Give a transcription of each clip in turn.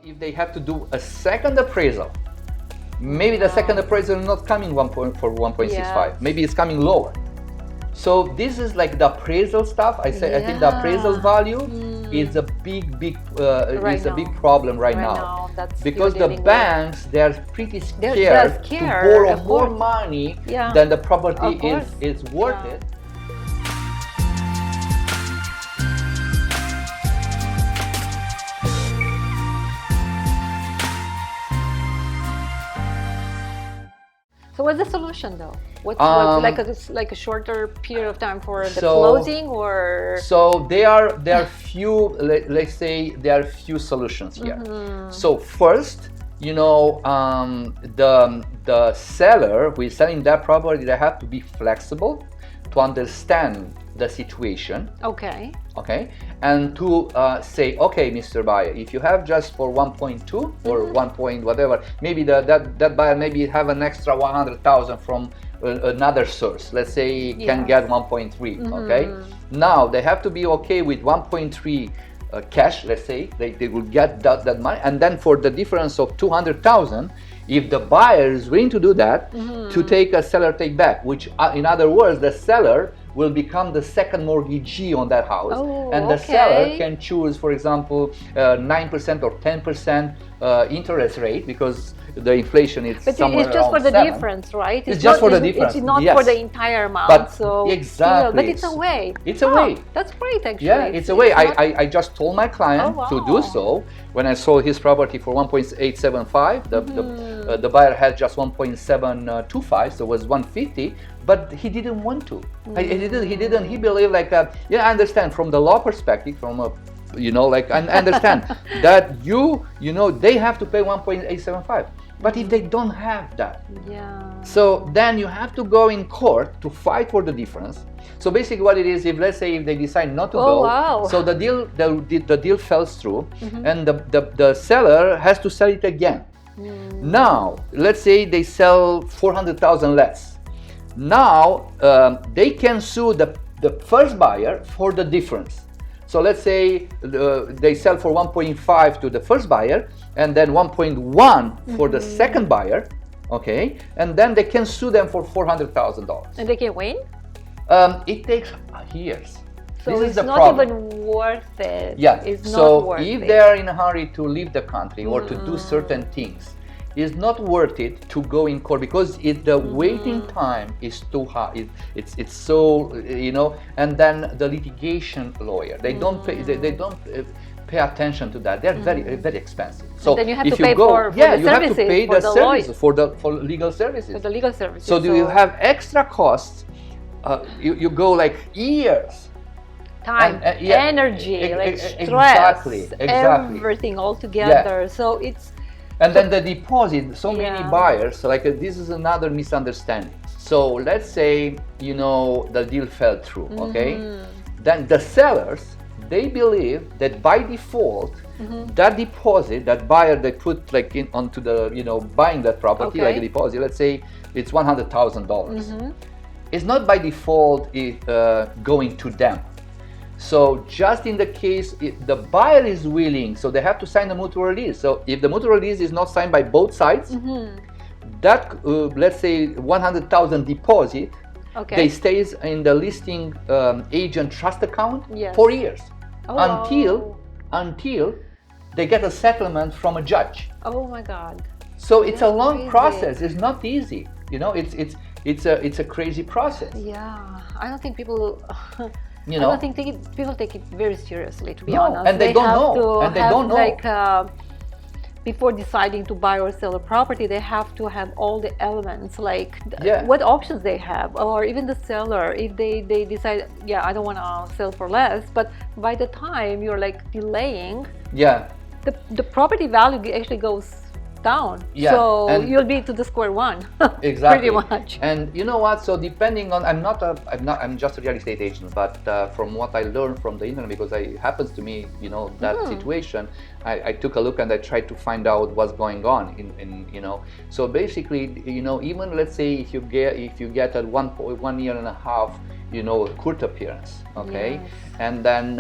If they have to do a second appraisal, maybe the second appraisal is not coming for 1.65, maybe it's coming lower. So this is like the appraisal stuff. I think the appraisal value is a big problem right now. Because the banks, they are pretty scared to borrow more money than the property is worth it. So what's the solution though? What's like a shorter period of time for the closing, or? So there are few, let's say there are few solutions here. So first, you know, the seller who is selling that property, they have to be flexible to understand the situation. Okay. And to say, okay, Mr. Buyer, if you have just for 1.2 or 1 point whatever, maybe that buyer maybe have an extra 100,000 from another source. Let's say can get 1.3. Okay. Now they have to be okay with 1.3 cash. Let's say they will get that money, and then for the difference of 200,000. If the buyer is willing to do that, to take a seller take back, which in other words, the seller will become the second mortgagee on that house, and the seller can choose, for example, 9% or 10% interest rate, because the inflation is somewhere it's just around for the 7. difference, right? It's just for the difference. It's not for the entire amount. But so exactly. But it's a way. It's a way. That's great, actually. Yeah, it's a way. I just told my client to do so when I sold his property for 1.875. The buyer had just 1.725, so it was 150. But he didn't want to. He believed like, I understand from the law perspective, from a, I understand that they have to pay 1.875. But if they don't have that, so then you have to go in court to fight for the difference. So basically, what it is, if let's say if they decide not to go, so the deal falls through, and the seller has to sell it again. Now, let's say they sell 400,000 less. Now they can sue the first buyer for the difference. So let's say they sell for 1.5 to the first buyer, and then 1.1 for the second buyer, okay? And then they can sue them for $400,000. And they can win? It takes years. So this it's is the not problem. even worth it. Yeah. It's so not worth if it. they are in a hurry to leave the country or to do certain things, it's not worth it to go in court, because the waiting time is too high. It's so, and then the litigation lawyer, they don't pay, they don't pay attention to that. They're very expensive. So and then you have if to pay you go, for the you services, have to pay for the services for legal services. For the legal services. So do you have extra costs? You go like years. Time, energy, like stress, exactly. everything all together. So it's. And then the deposit, so many buyers, like this is another misunderstanding. So let's say, the deal fell through, okay? Then the sellers, they believe that by default, that deposit, that buyer they put like onto the, buying that property, like a deposit, let's say it's $100,000. It's not by default going to them. So just in the case the buyer is willing, so they have to sign a mutual release. So if the mutual release is not signed by both sides, that let's say 100,000 deposit, they stays in the listing agent trust account for years until they get a settlement from a judge. Oh my God! So it's a long process. It's not easy. It's a crazy process. Yeah, I don't think people. I don't think people take it very seriously, to be honest. And they don't know. And they don't know. Like, before deciding to buy or sell a property, they have to have all the elements, like what options they have, or even the seller, if they decide, I don't want to sell for less, but by the time you're like delaying, the property value actually goes down. So you'll be to the square one. Exactly. Pretty much. And you know what? So depending on, I'm just a real estate agent, but from what I learned from the internet, because it happens to me, that situation, I took a look and I tried to find out what's going on in So basically, even let's say if you get a 1 year and a half court appearance, okay? Yes. And then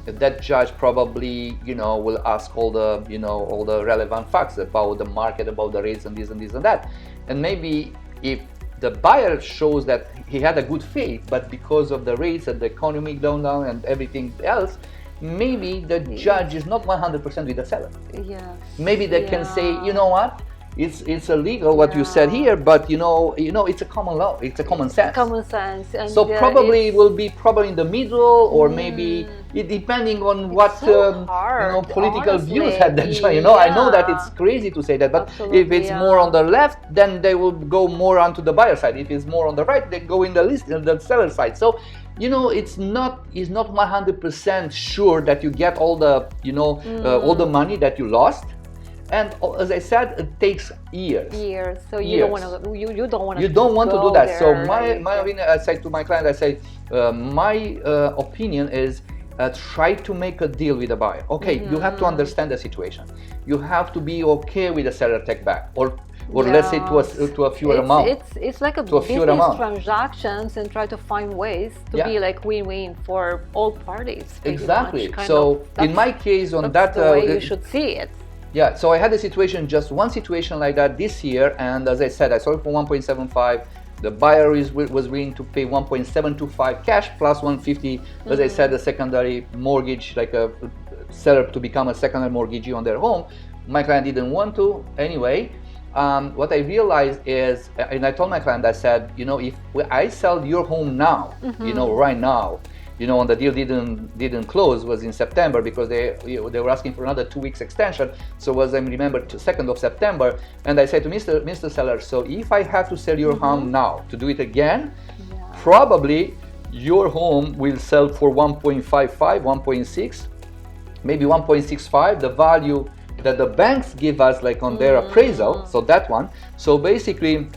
that judge probably, will ask all the relevant facts about the market, about the rates and this and this and that. And maybe if the buyer shows that he had a good faith, but because of the rates and the economic down and everything else, maybe the judge is not 100% with the seller. Yeah. Maybe they can say, you know what? It's illegal what you said here, but it's a common law. It's a common sense. Common sense. And so probably it will be probably in the middle, or maybe depending on what political views had that judge. I know that it's crazy to say that, but if it's more on the left, then they will go more onto the buyer side. If it's more on the right, they go in the seller side. So it's not 100% sure that you get all the all the money that you lost. And as I said, it takes years. So you don't want to. You don't want to. You don't want to do that. So my opinion, I say to my client, I say, my opinion is try to make a deal with the buyer. Okay, you have to understand the situation. You have to be okay with the seller take back, or let's say to a fewer amount. It's like a business transactions, and try to find ways to be like win-win for all parties. Exactly. So in my case, on that, the way you should see it. Yeah, so I had a situation, just one situation like that this year, and as I said, I sold it for 1.75. The buyer was willing to pay 1.725 cash plus 150, as I said, a secondary mortgage, like a seller to become a secondary mortgagee on their home. My client didn't want to anyway. What I realized is, and I told my client, I said, if I sell your home now, right now, when the deal didn't close was in September, because they were asking for another 2 weeks extension. So was, I remember, 2nd of September, and I said to Mr. Seller, so if I have to sell your home now to do it again, probably your home will sell for 1.55, 1.6, maybe 1.65, the value that the banks give us, like on their appraisal. So that one. So basically,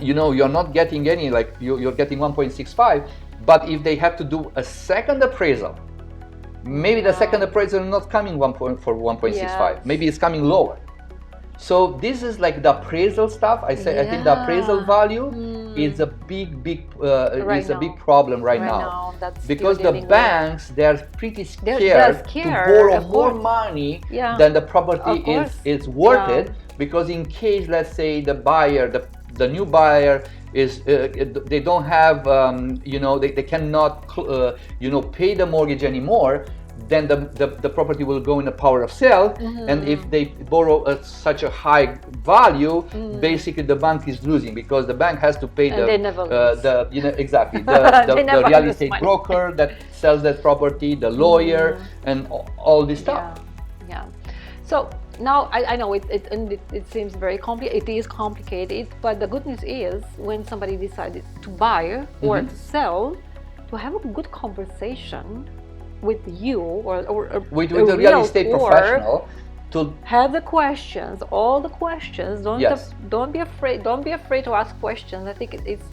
you're not getting any, like you're getting 1.65. But if they have to do a second appraisal, maybe the second appraisal is not coming for 1.65. Maybe it's coming lower. So this is like the appraisal stuff. I think the appraisal value is a big problem right now. Because the banks, they're pretty scared to borrow more money than the property is worth it. Because in case, let's say, the buyer, the new buyer is they don't have they cannot pay the mortgage anymore, then the property will go in a power of sale. And if they borrow such a high value, basically the bank is losing, because the bank has to pay the real estate broker that sells that property, the lawyer, and all this stuff. So now I know it seems very complicated. It is complicated, but the good news is, when somebody decided to buy or to sell, to have a good conversation with you or with a real estate professional, to have the questions, all the questions. Don't be afraid. Don't be afraid to ask questions. I think it's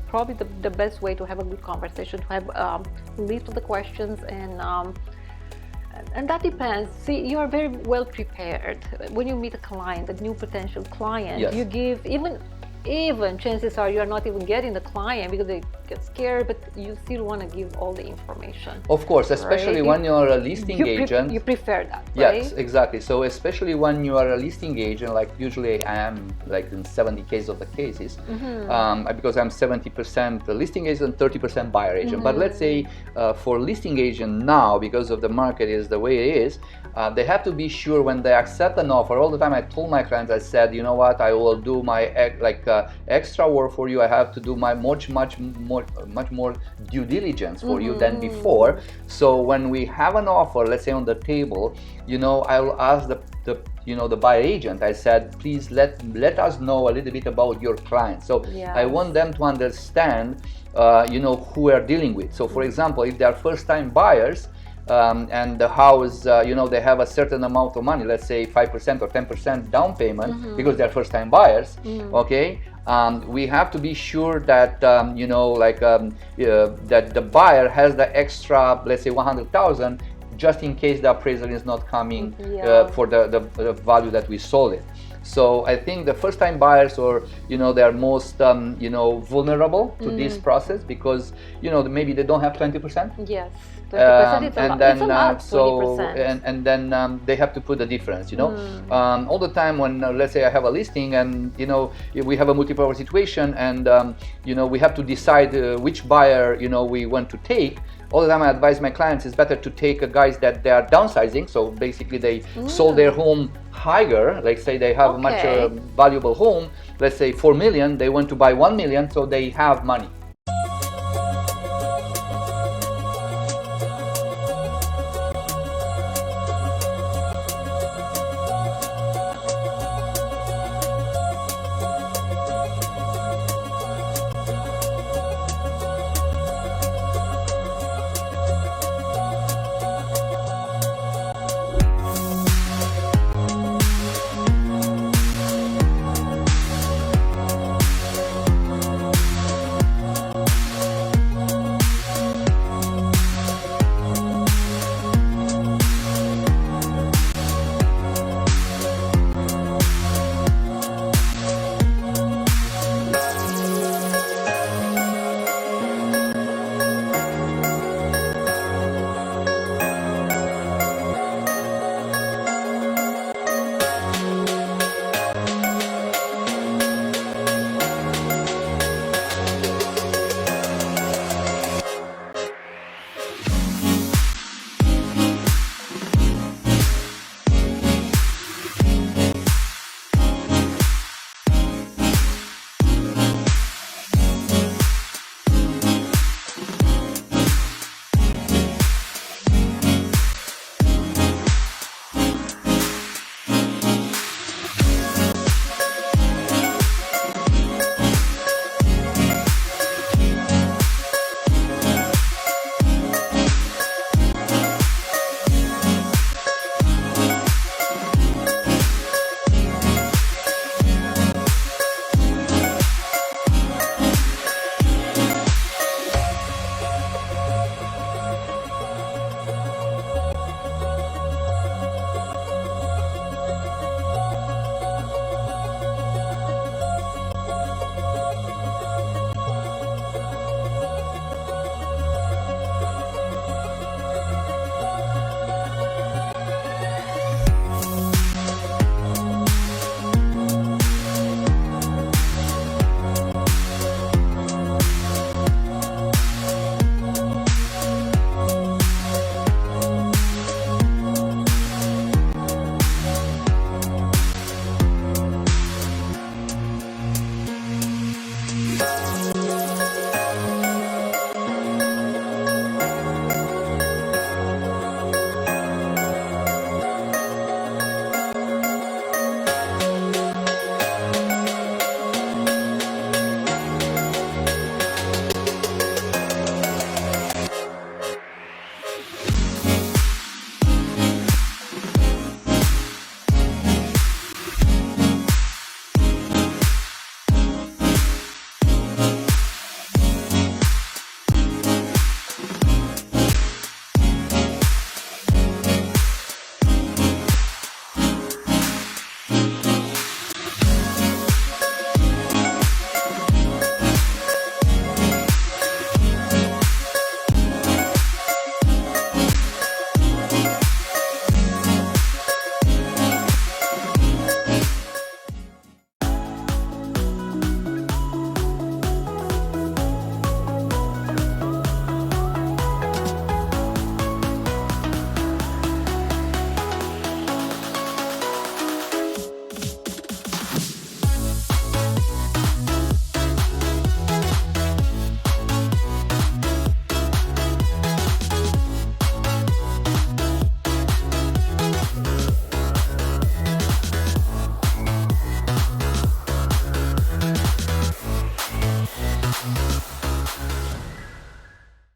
probably the best way to have a good conversation, to have list of the questions, and that depends. See, you are very well prepared when you meet a client, a new potential client. You give, even chances are you're not even getting the client because they get scared, but you still want to give all the information. Of course, especially when you're a listing agent. You prefer that, right? Yes, exactly. So especially when you are a listing agent, like usually I am, like in 70% of the cases, because I'm 70% listing agent, 30% buyer agent. But let's say for listing agent now, because of the market is the way it is, they have to be sure when they accept an offer. All the time I told my clients, I said, you know what, I will do my extra work for you. I have to do my much more due diligence for you than before. So when we have an offer, let's say on the table, I will ask the buyer agent. I said, please let us know a little bit about your client. So I want them to understand, who we are dealing with. So for example, if they are first-time buyers, and the house, they have a certain amount of money, let's say 5% or 10% down payment, because they're first-time buyers. Okay, we have to be sure that that the buyer has the extra, let's say 100,000, just in case the appraisal is not coming for the value that we sold it. So I think the first-time buyers, or they are most vulnerable to this process, because maybe they don't have 20%. Yes. 20% it's a lot. Then it's a lot, so 20%. and then they have to put the difference. All the time when let's say I have a listing, and we have a multi-property situation, and we have to decide which buyer we want to take. All the time I advise my clients it's better to take guys that they are downsizing, so basically they sold their home higher, like say they have a much valuable home, let's say 4 million, they want to buy 1 million, so they have money.